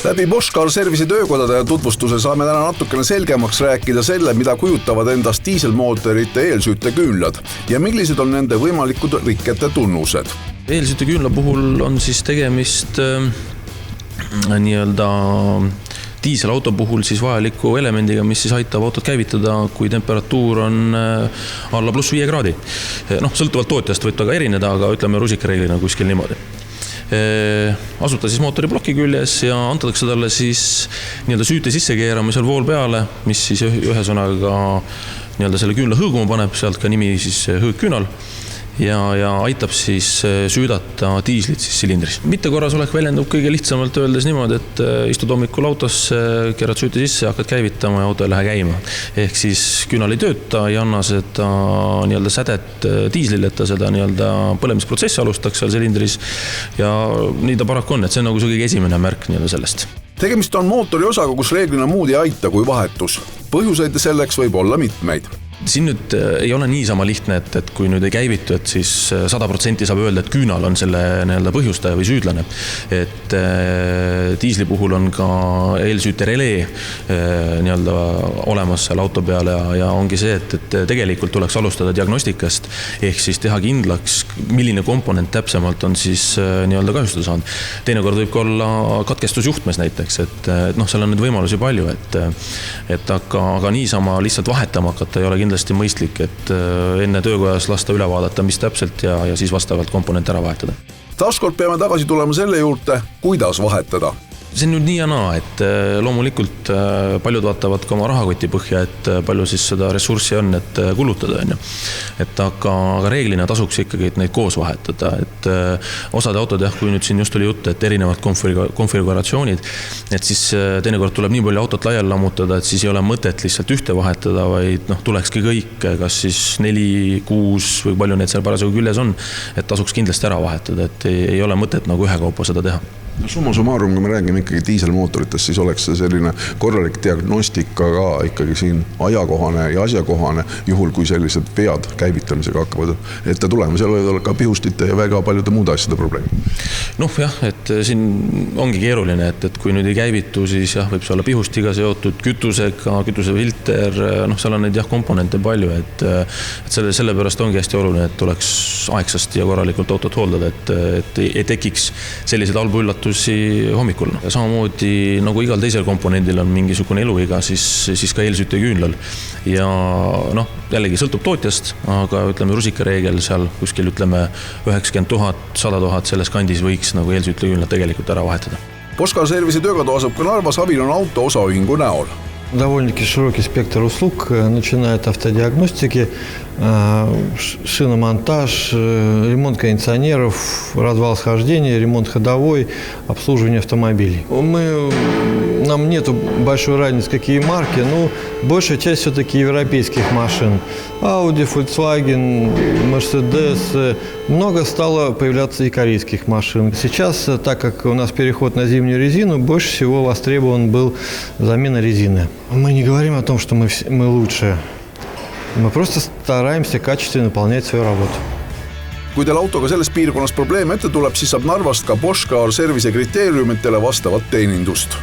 Läbi Bosch Car Service'i töökodade tutvustuse saame täna natukene selgemaks rääkida selle, mida kujutavad endast diiselmootorite eelsüüteküünlad ja millised on nende võimalikud rikkete tunnused. Eelsüüteküünla puhul on siis tegemist nii-öelda diiselauto puhul siis vajaliku elemendiga, mis siis aitab autot käivitada, kui temperatuur on alla +5 kraadi. Sõltuvalt tootjast võib ta ka erineda, aga ütleme rusikareeglina kuskil niimoodi. Asuta siis mootori ploki küljes ja antatakse talle siis nii-öelda süüte sisse keeramisel vool peale, mis siis ühe sõnaga nii-öelda selle küünla hõõguma paneb, sealt ka nimi siis hõõgküünal ja aitab siis süüdata diislit siis silindris. Mittekorrasolek väljendub kõige lihtsamalt öeldes niimoodi, et istud hommikul autosse, keerad süüte sisse, hakkad käivitama ja auto ei lähe käima. Ehk siis küünal ei tööta, ei anna seda nii-öelda sädet diislil, et ta seda nii-öelda põlemisprotsessi alustaks seal silindris ja nii ta paraku on, et see on nagu see kõige esimene märk nii-öelda sellest. Tegemist on mootori osaga, kus reeglina muud ei aita kui vahetus. Põhjuseid selleks võib olla mitmeid. Siin nüüd ei ole niisama lihtne, et kui nüüd ei käivitu, et siis 100% saab öelda, et küünal on selle nii-öelda põhjustaja või süüdlane. Et diisli puhul on ka eelsüüterelee nii-öelda olemas seal auto peal ja ongi see, et tegelikult tuleks alustada diagnostikast ehk siis teha kindlaks, milline komponent täpsemalt on siis nii-öelda kahjustada saanud. Teinekord võib ka olla katkestusjuhtmes näiteks, et seal on nüüd võimalusi palju, et aga niisama lihtsalt vahetama hakata ei ole kindlasti mõistlik, et enne töökojas lasta üle vaadata, mis täpselt ja siis vastavalt komponente ära vahetada. Taaskord peame tagasi tulema selle juurde, kuidas vahetada. See on nüüd nii ja naa, et loomulikult paljud vaatavad ka oma rahakoti põhja, et palju siis seda ressurssi on, et kulutada. Aga reeglina tasuks ikkagi neid koos vahetada. Et osade autod, kui nüüd siin just oli jutt, et erinevad konfiguratsioonid, et siis teinekord tuleb nii palju autot laiali lammutada, et siis ei ole mõtet lihtsalt ühte vahetada, vaid tulekski kõik, kas siis 4, 6 või palju need seal parasjagu küljes on, et tasuks kindlasti ära vahetada, et ei ole mõtet nagu ühe kaupa seda teha. Summa summarum, kui me räägime ikkagi diiselmootoritest, siis oleks see selline korralik diagnostika ka ikkagi siin ajakohane ja asjakohane, juhul kui sellised vead käivitamisega hakkavad ette tulema. Seal võivad olla ka pihustite ja väga paljude muude asjade probleemi. Et siin ongi keeruline, et kui nüüd ei käivitu, siis võib see olla pihustiga seotud, kütusega, kütusefilter, seal on neid komponente palju, et selle pärast ongi hästi oluline, et tuleks aegsasti ja korralikult autot hooldada, et ei tekiks sellised halbu üllatusi hommikul. Ja samamoodi nagu igal teisel komponendil on mingisugune eluiga, siis ka eelsüüteküünlal. Ja jällegi sõltub tootjast, aga ütleme rusikareegel seal kuskil 90 000, 100 000 selles kandis võiks nagu eelsüüteküünlad tegelikult ära vahetada. Bosch Car Service'i töökodu asub ka Narvas Avilon auto osaühingu näol. Довольно-таки широкий спектр услуг, начиная от автодиагностики, шиномонтаж, ремонт кондиционеров, развал схождения, ремонт ходовой, обслуживание автомобилей. Нам нету большой разницы, какие марки, но большая часть все-таки европейских машин. Audi, Volkswagen, Mercedes. Много стало появляться и корейских машин. Сейчас, так как у нас переход на зимнюю резину, больше всего востребован был замена резины. Мы не говорим о том, что мы лучшие. Me просто стараемся качественно выполнять свою работу. Kui teil autoga selles piirkonnas probleeme ette tuleb, siis saab Narvast ka Bosch Car Service'i kriteeriumitele vastavat teenindust.